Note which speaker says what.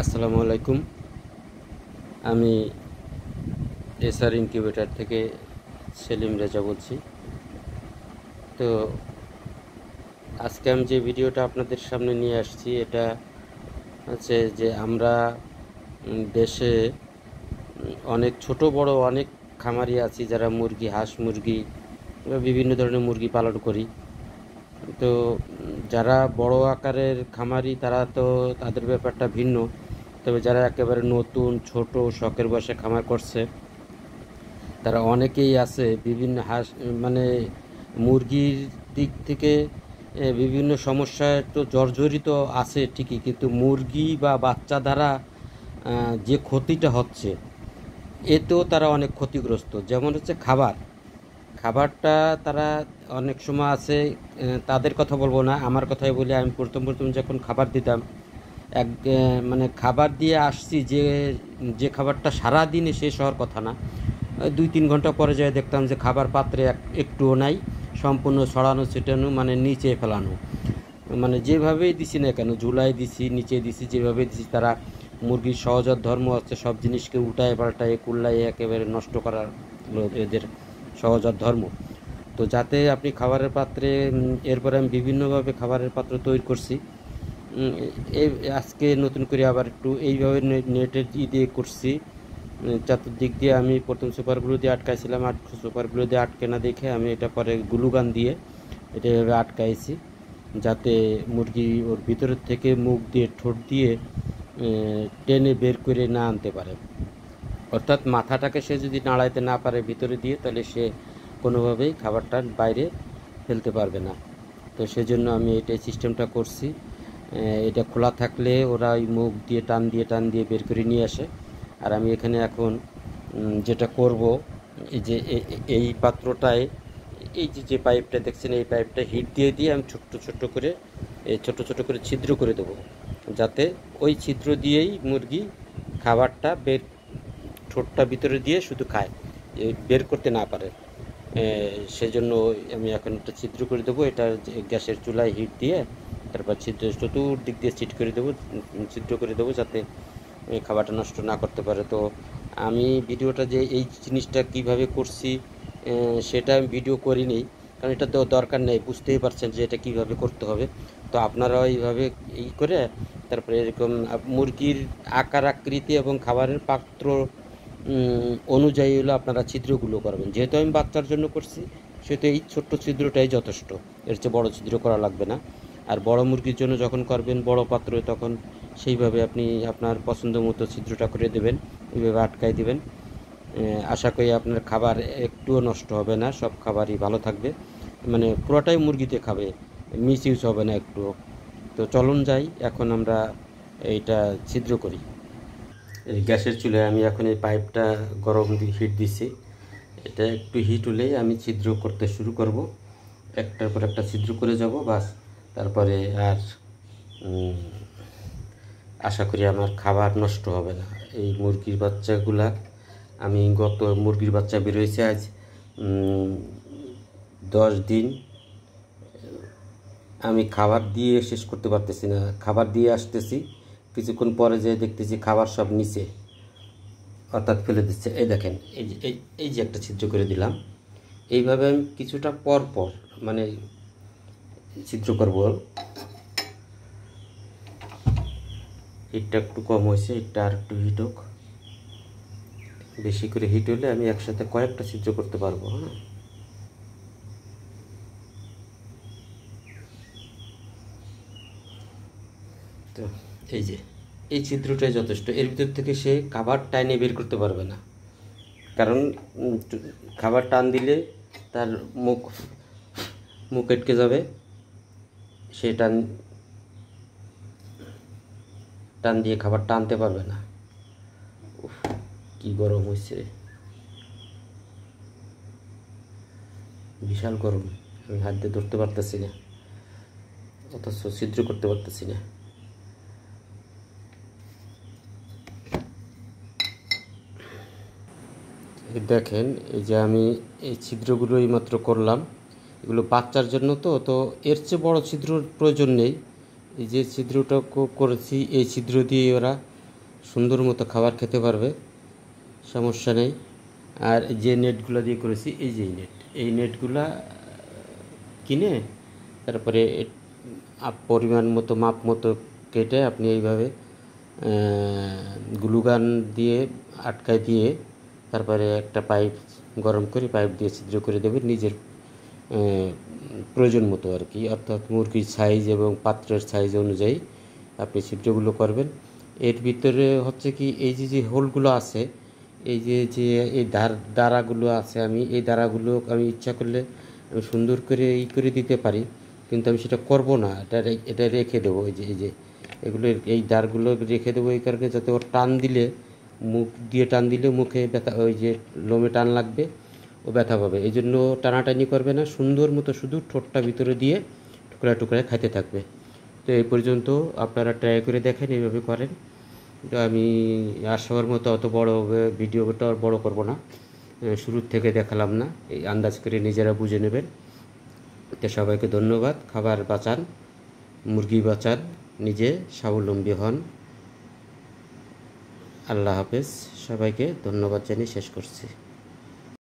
Speaker 1: আসসালামু আলাইকুম। আমি এসআর ইনকিউবেটর থেকে সেলিম রেজা বলছি। তো আজকে আমি যে ভিডিওটা আপনাদের সামনে নিয়ে আসছি এটা হচ্ছে যে আমরা দেশে অনেক ছোট বড় অনেক খামারি আছি যারা মুরগি, হাঁস মুরগি বা বিভিন্ন ধরনের মুরগি পালন করি। তো যারা বড় আকারের খামারি তারা তো তাদের ব্যাপারটা ভিন্ন। তবে যারা একেবারে নতুন ছোট শখের বশে খামার করছে তারা অনেকেই আছে বিভিন্ন হাঁস মানে মুরগির দিক থেকে বিভিন্ন সমস্যায় তো জর্জরিত আছে ঠিকই, কিন্তু মুরগি বা বাচ্চা দ্বারা যে ক্ষতিটা হচ্ছে এতেও তারা অনেক ক্ষতিগ্রস্ত। যেমন হচ্ছে খাবারটা তারা অনেক সময় আছে, তাদের কথা বলবো না, আমার কথাই বলি। আমি প্রথম যখন খাবার দিতাম মানে খাবার দিয়ে আসছি যে যে খাবারটা সারাদিনে শেষ হওয়ার কথা না, 2-3 ঘন্টা পরে যায় দেখতাম যে খাবার পাত্রে একটুও নাই, সম্পূর্ণ ছড়ানো ছিটানো, মানে নিচে ফেলানো। মানে যেভাবেই দিছি না কেন, ঝুলাই দিছি, নিচে দিছি, যেভাবে দিছি তারা মুরগির সহজাত ধর্ম হচ্ছে সব জিনিসকে উল্টায় পাল্টায় কুল্লায় একেবারে নষ্ট করার এদের সহজাত ধর্ম। তো যাতে আপনি খাবারের পাত্রে এরপরে আমি বিভিন্নভাবে খাবারের পাত্র তৈরি করছি। এই আজকে নতুন করে আবার একটু এইভাবে নেটের দিয়ে করছি। চতুর্দিক দিয়ে আমি প্রথম সুপারগুলো দিয়ে আটকাইছিলাম, সুপারগুলো দিয়ে আটকে না দেখে আমি এটা পরে গ্লুগান দিয়ে এটা এভাবে আটকাইছি, যাতে মুরগি ওর ভিতরের থেকে মুখ দিয়ে ঠোঁট দিয়ে টেনে বের করে না আনতে পারে। অর্থাৎ মাথাটাকে সে যদি নাড়াইতে না পারে ভিতরে দিয়ে, তাহলে সে কোনোভাবেই খাবারটা বাইরে ফেলতে পারবে না। তো সেজন্য আমি এটাই সিস্টেমটা করছি। এটা খোলা থাকলে ওরা ওই মুখ দিয়ে টান দিয়ে বের করে নিয়ে আসে। আর আমি এখানে এখন যেটা করব, এই যে এই পাত্রটায় এই যে পাইপটা দেখছেন, এই পাইপটা হিট দিয়ে আমি ছোট্ট করে ছিদ্র করে দেবো, যাতে ওই ছিদ্র দিয়েই মুরগি খাবারটা ঠোঁটটা ভিতরে দিয়ে শুধু খায়, বের করতে না পারে। সেজন্য আমি এখন একটা ছিদ্র করে দেবো, এটা গ্যাসের চুলায় হিট দিয়ে তারপর চতুর্দিক দিয়ে ছিদ্র করে দেবো, যাতে খাবারটা নষ্ট না করতে পারে। তো আমি ভিডিওটা যে এই জিনিসটা কিভাবে করছি সেটা আমি ভিডিও করিনি, কারণ এটা তো দরকার নেই, বুঝতেই পারছেন যে এটা কিভাবে করতে হবে। তো আপনারাও এইভাবে করে তারপরে এরকম মুরগির আকার আকৃতি এবং খাবারের পাত্র অনুযায়ী হলো আপনারা ছিদ্রগুলো করবেন। যেহেতু আমি বাচ্চার জন্য করছি সেহেতু এই ছোট্ট ছিদ্রটাই যথেষ্ট, এর চেয়ে বড় ছিদ্র করা লাগবে না। আর বড় মুরগির জন্য যখন করবেন বড় পাত্র, তখন সেইভাবে আপনি আপনার পছন্দ মতো ছিদ্রটা করে দেবেন, এইভাবে আটকাই দেবেন। আশা করি আপনার খাবার একটুও নষ্ট হবে না, সব খাবারই ভালো থাকবে, মানে পুরোটাই মুরগিতে খাবে, মিস ইউজ হবে না একটুও। তো চলুন যাই, এখন আমরা এইটা ছিদ্র করি। এই গ্যাসের চুলায় আমি এখন এই পাইপটা হিট দিছি, এটা একটু হিট হলেই আমি ছিদ্র করতে শুরু করব, একটার পর একটা ছিদ্র করে যাব, বাস। তারপরে আর আশা করি আমার খাবার নষ্ট হবে না। এই মুরগির বাচ্চাগুলা আমি মুরগির বাচ্চা বেরোয়েছে আজ 10 দিন, আমি খাবার দিয়ে শেষ করতে পারতেছি না। খাবার দিয়ে আসতেছি, কিছুক্ষণ পরে যেয়ে দেখতেছি খাবার সব নিচে, অর্থাৎ ফেলে দিচ্ছে। এই দেখেন, এই যে একটা ছিদ্র করে দিলাম। এইভাবে আমি কিছুটা পর মানে ছিদ্র করব। হিটটা একটু কম হয়েছে, হিটটা আর একটু হিট হোক, বেশি করে হিট হলে আমি একসাথে কয়েকটা ছিদ্র করতে পারবো। হ্যাঁ, তো এই যে এই ছিদ্রটাই যথেষ্ট, এর ভিতর থেকে সে খাবার টাইনে বের করতে পারবে না, কারণ খাবার টান দিলে তার মুখ আটকে যাবে, সে টান দিয়ে খাবার টানতে পারবে না। কি গরম হয়েছে, বিশাল গরম, আমি হাত দিয়ে ধরতে পারতেছি না, অথচ ছিদ্র করতে পারতেছি না। দেখেন, এই যে আমি এই ছিদ্রগুলো এইমাত্র করলাম, এগুলো বাচ্চার জন্য। তো এর চেয়ে বড় ছিদ্রর প্রয়োজন নেই। এই যে ছিদ্রটা করেছি, এই ছিদ্র দিয়ে ওরা সুন্দর মতো খাবার খেতে পারবে, সমস্যা নেই। আর যে নেটগুলো দিয়ে করেছি, এই যে এই নেটগুলা কিনে তারপরে পরিমাণ মতো মাপ মতো কেটে আপনি এইভাবে গ্লুগান দিয়ে আটকায় দিয়ে তারপরে একটা পাইপ গরম করে পাইপ দিয়ে ছিদ্র করে দেবেন নিজের প্রয়োজন মতো আর কি, অর্থাৎ মুরগির সাইজ এবং পাত্রের সাইজ অনুযায়ী আপনি ছিদ্রগুলো করবেন। এর ভিতরে হচ্ছে কি এই যে হোলগুলো আছে, এই যে এই দাঁড়াগুলো আছে, আমি এই দাঁড়াগুলো আমি ইচ্ছা করলে আমি সুন্দর করে করে দিতে পারি, কিন্তু আমি সেটা করব না। এটা রেখে দেবো। এই যে এগুলো, এই দাঁড়গুলো রেখে দেবো এই কারণে, যাতে ওর টান দিলে, মুখ দিয়ে টান দিলে মুখে ব্যথা, ওই যে লোমে টান লাগবে, ও ব্যথা পাবে। এই জন্য টানাটানি করবে না, সুন্দর মতো শুধু ঠোঁটটা ভিতরে দিয়ে টুকরা টুকরা খাইতে থাকবে। তো এই পর্যন্ত আপনারা ট্রাই করে দেখেন, এইভাবে করেন। তো আমি আসার মতো অত বড় ভিডিওটা বড় করব না, শুরুর থেকে দেখালাম না, এই আন্দাজ করে নিজেরা বুঝে নেবেন। তো সবাইকে ধন্যবাদ। খাবার বাঁচান, মুরগি বাঁচান, নিজে স্বাবলম্বী হন। আল্লাহ হাফেজ। সবাইকে ধন্যবাদ জানিয়ে শেষ করছি।